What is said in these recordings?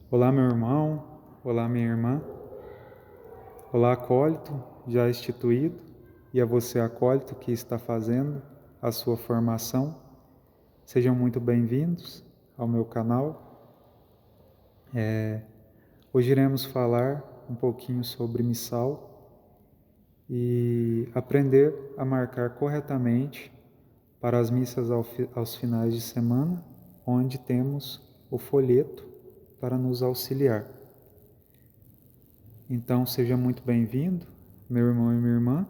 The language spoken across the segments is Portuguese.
Olá, meu irmão, olá, minha irmã, olá, acólito já instituído, e a você, acólito, que está fazendo a sua formação. Sejam muito bem-vindos ao meu canal. Hoje iremos falar um pouquinho sobre missal e aprender a marcar corretamente para as missas aos finais de semana, onde temos o folheto para nos auxiliar. Então, seja muito bem-vindo, meu irmão e minha irmã,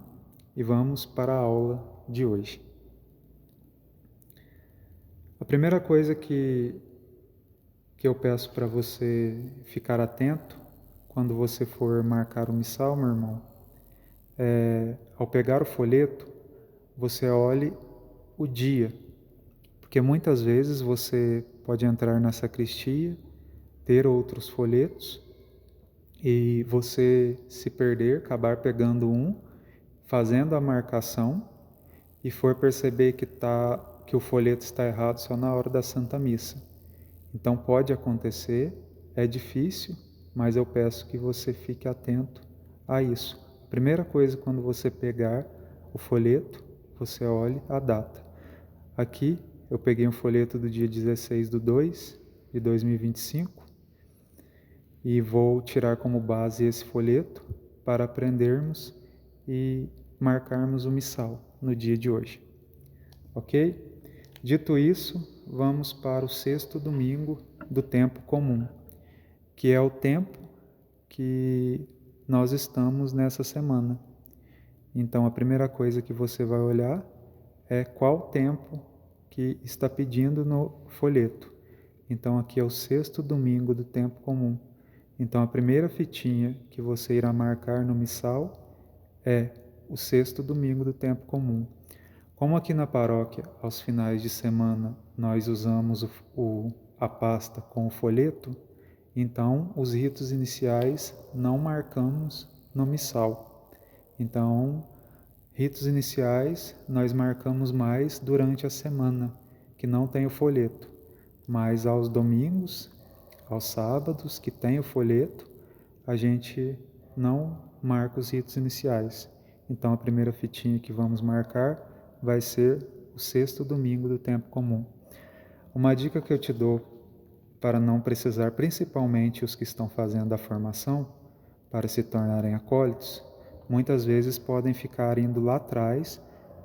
e vamos para a aula de hoje. A primeira coisa que eu peço para você ficar atento quando você for marcar o missal, meu irmão, ao pegar o folheto, você olhe o dia, porque muitas vezes você pode entrar na sacristia, ter outros folhetos, e você se perder, acabar pegando um, fazendo a marcação e for perceber que o folheto está errado só na hora da Santa Missa. Então pode acontecer, é difícil, mas eu peço que você fique atento a isso. A primeira coisa, quando você pegar o folheto, você olhe a data. Aqui eu peguei um folheto do dia 16/2 de 2025 e vou tirar como base esse folheto para aprendermos e marcarmos o missal no dia de hoje. Ok? Dito isso, vamos para o sexto domingo do tempo comum, que é o tempo que nós estamos nessa semana. Então, a primeira coisa que você vai olhar é qual tempo que está pedindo no folheto. Então, aqui é o sexto domingo do tempo comum. Então, a primeira fitinha que você irá marcar no missal é o sexto domingo do tempo comum. Como aqui na paróquia, aos finais de semana, nós usamos a pasta com o folheto, então os ritos iniciais não marcamos no missal. Então, ritos iniciais nós marcamos mais durante a semana, que não tem o folheto, mas aos domingos, aos sábados, que tem o folheto, a gente não marca os ritos iniciais. Então, a primeira fitinha que vamos marcar vai ser o sexto domingo do tempo comum. Uma dica que eu te dou para não precisar, principalmente os que estão fazendo a formação, para se tornarem acólitos, muitas vezes podem ficar indo lá atrás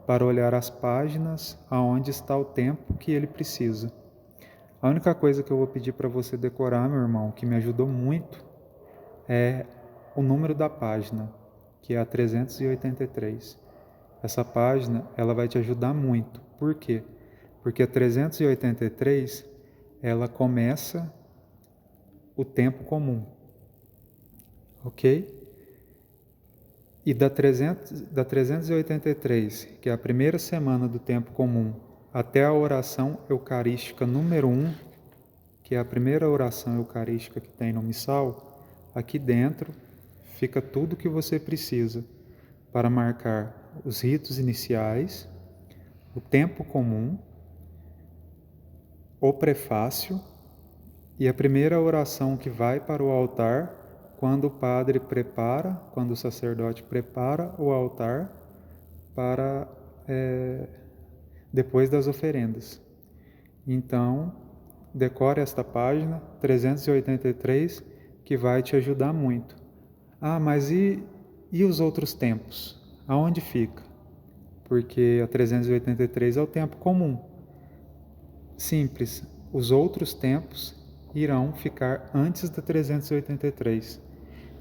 para olhar as páginas aonde está o tempo que ele precisa. A única coisa que eu vou pedir para você decorar, meu irmão, que me ajudou muito, é o número da página, que é a 383. Essa página, ela vai te ajudar muito. Por quê? Porque a 383, ela começa o tempo comum, ok? E da 383, que é a primeira semana do tempo comum, até a oração eucarística número 1, que é a primeira oração eucarística que tem no missal, aqui dentro fica tudo o que você precisa para marcar os ritos iniciais, o tempo comum, o prefácio e a primeira oração que vai para o altar quando o padre prepara, quando o sacerdote prepara o altar para depois das oferendas. Então, decore esta página 383 que vai te ajudar muito. Ah, mas e os outros tempos? Aonde fica? Porque a 383 é o tempo comum. Simples, os outros tempos irão ficar antes da 383.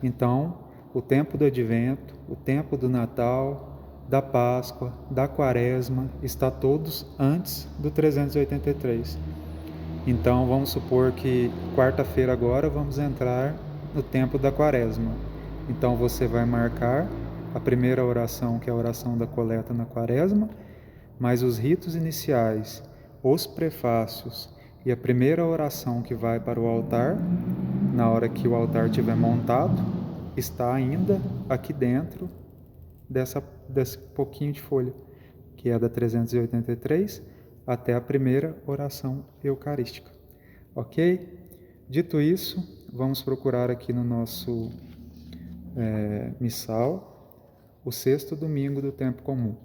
Então, o tempo do Advento, o tempo do Natal, da Páscoa, da Quaresma, está todos antes do 383. Então, vamos supor que quarta-feira agora vamos entrar no tempo da Quaresma. Então, você vai marcar a primeira oração, que é a oração da coleta na Quaresma, mas os ritos iniciais, os prefácios e a primeira oração que vai para o altar, na hora que o altar estiver montado, está ainda aqui dentro desse pouquinho de folha, que é da 383 até a primeira oração eucarística. Ok? Dito isso, vamos procurar aqui no nosso missal o sexto domingo do tempo comum.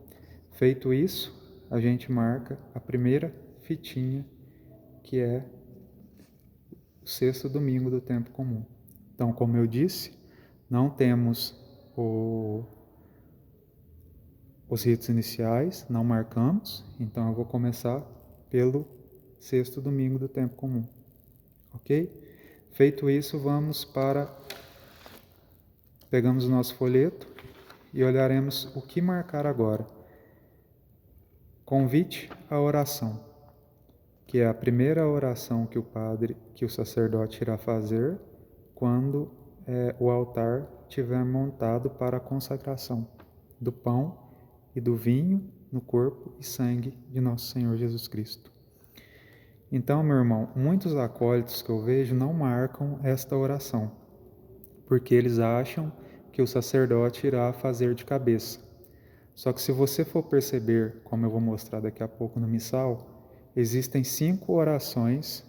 Feito isso, a gente marca a primeira fitinha, que é o sexto domingo do tempo comum. Então, como eu disse, não temos os ritos iniciais, não marcamos, então eu vou começar pelo sexto domingo do tempo comum, ok? Feito isso, pegamos o nosso folheto e olharemos o que marcar agora. Convite à oração, que é a primeira oração que o sacerdote irá fazer quando o altar estiver montado para a consagração do pão e do vinho no corpo e sangue de nosso Senhor Jesus Cristo. Então, meu irmão, muitos acólitos que eu vejo não marcam esta oração, porque eles acham que o sacerdote irá fazer de cabeça. Só que se você for perceber, como eu vou mostrar daqui a pouco no missal, existem 5 orações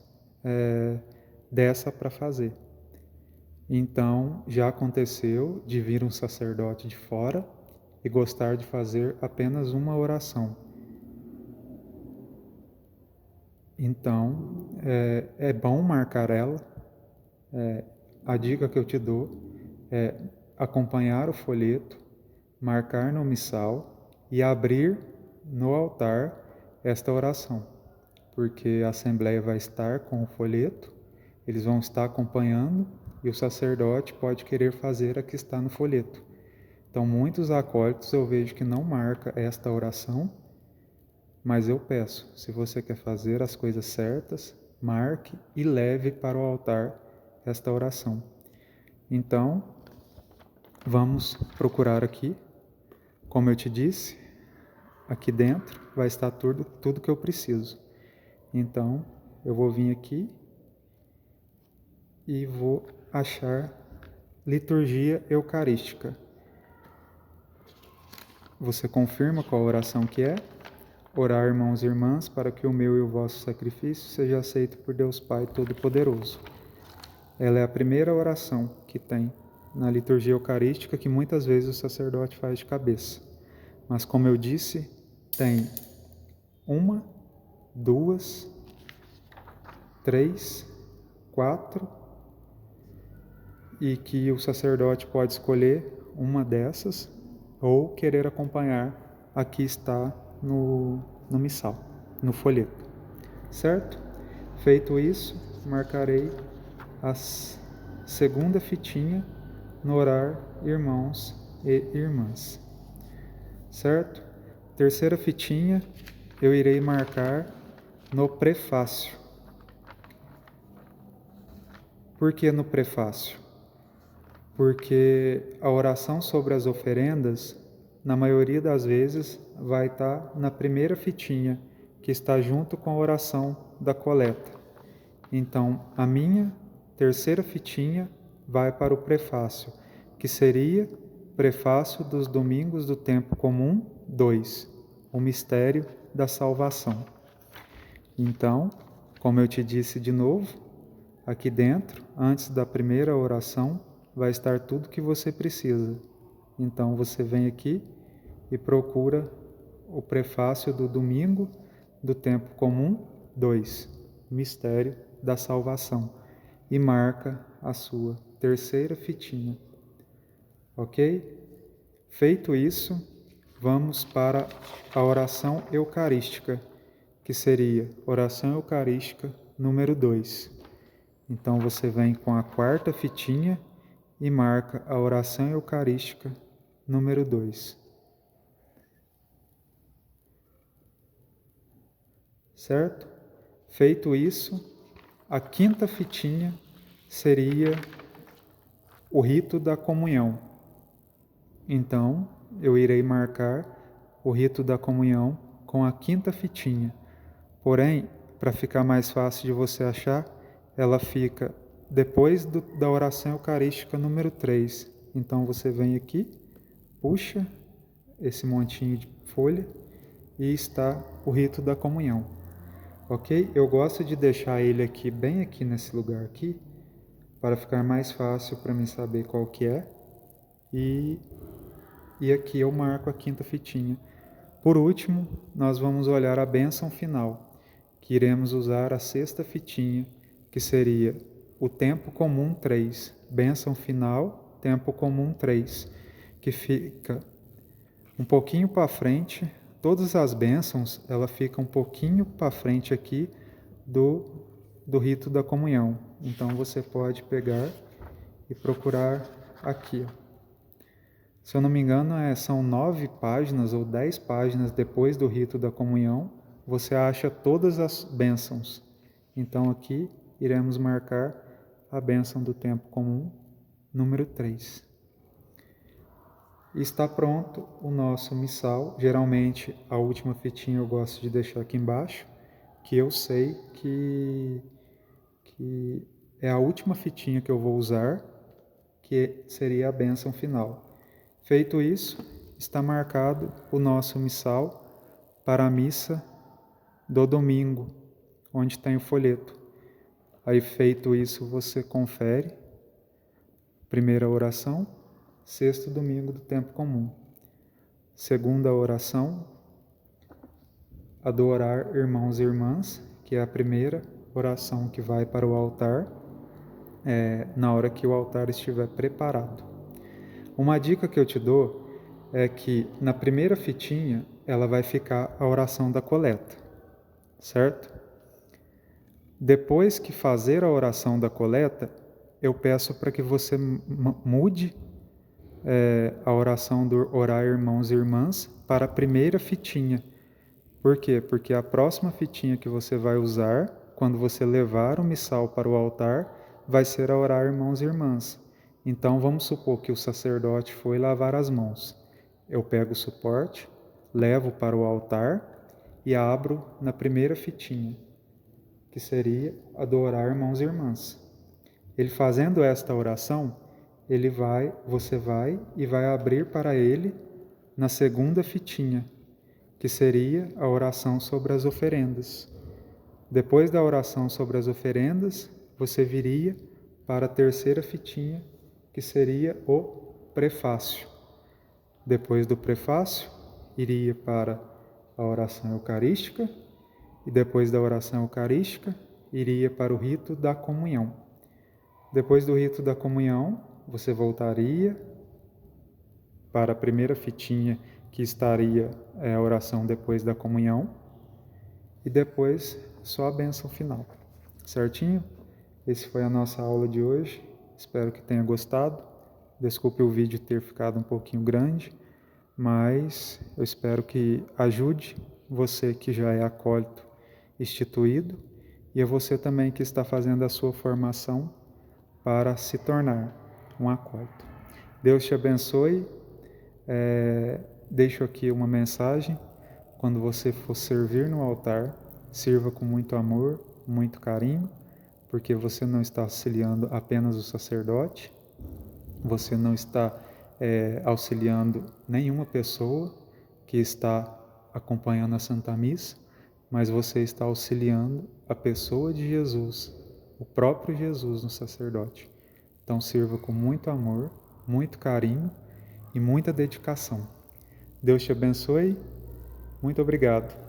dessa para fazer. Então, já aconteceu de vir um sacerdote de fora e gostar de fazer apenas uma oração. Então, é bom marcar ela. A dica que eu te dou é acompanhar o folheto, marcar no missal e abrir no altar esta oração, porque a assembleia vai estar com o folheto, eles vão estar acompanhando e o sacerdote pode querer fazer a que está no folheto. Então, muitos acólitos eu vejo que não marca esta oração, mas eu peço, se você quer fazer as coisas certas, marque e leve para o altar esta oração. Então, vamos procurar aqui. Como eu te disse, aqui dentro vai estar tudo que eu preciso. Então, eu vou vir aqui e vou achar liturgia eucarística. Você confirma qual oração que é? Orar, irmãos e irmãs, para que o meu e o vosso sacrifício seja aceito por Deus Pai Todo-Poderoso. Ela é a primeira oração que tem na liturgia eucarística, que muitas vezes o sacerdote faz de cabeça. Mas, como eu disse, tem 1, 2, 3, 4, e que o sacerdote pode escolher uma dessas ou querer acompanhar a que está no missal, no folheto, certo? Feito isso, marcarei a segunda fitinha no orar, irmãos e irmãs, certo? Terceira fitinha eu irei marcar no prefácio. Por que no prefácio? Porque a oração sobre as oferendas, na maioria das vezes, vai estar na primeira fitinha, que está junto com a oração da coleta. Então, a minha terceira fitinha vai para o prefácio, que seria prefácio dos domingos do tempo comum 2, o mistério da salvação. Então, como eu te disse de novo, aqui dentro, antes da primeira oração, vai estar tudo que você precisa. Então, você vem aqui e procura o prefácio do domingo do tempo comum 2, mistério da salvação, e marca a sua terceira fitinha. Ok? Feito isso, vamos para a oração eucarística, que seria oração eucarística número 2. Então, você vem com a quarta fitinha e marca a oração eucarística número 2. Certo? Feito isso, a quinta fitinha seria o rito da comunhão. Então, eu irei marcar o rito da comunhão com a quinta fitinha. Porém, para ficar mais fácil de você achar, ela fica depois da oração eucarística número 3. Então, você vem aqui, puxa esse montinho de folha e está o rito da comunhão. Ok? Eu gosto de deixar ele aqui, bem aqui nesse lugar aqui, para ficar mais fácil para mim saber qual que é. E aqui eu marco a quinta fitinha. Por último, nós vamos olhar a bênção final, que iremos usar a sexta fitinha, que seria o tempo comum 3. Bênção final, tempo comum 3, que fica um pouquinho para frente. Todas as bênçãos, ela fica um pouquinho para frente aqui do rito da comunhão. Então você pode pegar e procurar aqui. Se eu não me engano, são 9 páginas ou 10 páginas depois do rito da comunhão, você acha todas as bênçãos. Então aqui iremos marcar a bênção do tempo comum, número 3. Está pronto o nosso missal. Geralmente a última fitinha eu gosto de deixar aqui embaixo, que eu sei que é a última fitinha que eu vou usar, que seria a bênção final. Feito isso, está marcado o nosso missal para a missa do domingo, onde tem o folheto. Aí, feito isso, você confere. Primeira oração, sexto domingo do tempo comum. Segunda oração, adorar irmãos e irmãs, que é a primeira oração que vai para o altar, na hora que o altar estiver preparado. Uma dica que eu te dou é que na primeira fitinha ela vai ficar a oração da coleta, certo? Depois que fazer a oração da coleta, eu peço para que você mude a oração do orar irmãos e irmãs para a primeira fitinha. Por quê? Porque a próxima fitinha que você vai usar, quando você levar o missal para o altar, vai ser a orar irmãos e irmãs. Então, vamos supor que o sacerdote foi lavar as mãos. Eu pego o suporte, levo para o altar e abro na primeira fitinha, que seria adorar irmãos e irmãs. Ele fazendo esta oração, você vai abrir para ele na segunda fitinha, que seria a oração sobre as oferendas. Depois da oração sobre as oferendas, você viria para a terceira fitinha, que seria o prefácio. Depois do prefácio, iria para a oração eucarística, e depois da oração eucarística, iria para o rito da comunhão. Depois do rito da comunhão, você voltaria para a primeira fitinha, que estaria a oração depois da comunhão, e depois só a bênção final. Certinho? Esse foi a nossa aula de hoje. Espero que tenha gostado. Desculpe o vídeo ter ficado um pouquinho grande, mas eu espero que ajude você que já é acólito instituído e a você também que está fazendo a sua formação para se tornar um acólito. Deus te abençoe. Deixo aqui uma mensagem. Quando você for servir no altar, sirva com muito amor, muito carinho, porque você não está auxiliando apenas o sacerdote, você não está auxiliando nenhuma pessoa que está acompanhando a Santa Missa, mas você está auxiliando a pessoa de Jesus, o próprio Jesus no sacerdote. Então sirva com muito amor, muito carinho e muita dedicação. Deus te abençoe. Muito obrigado.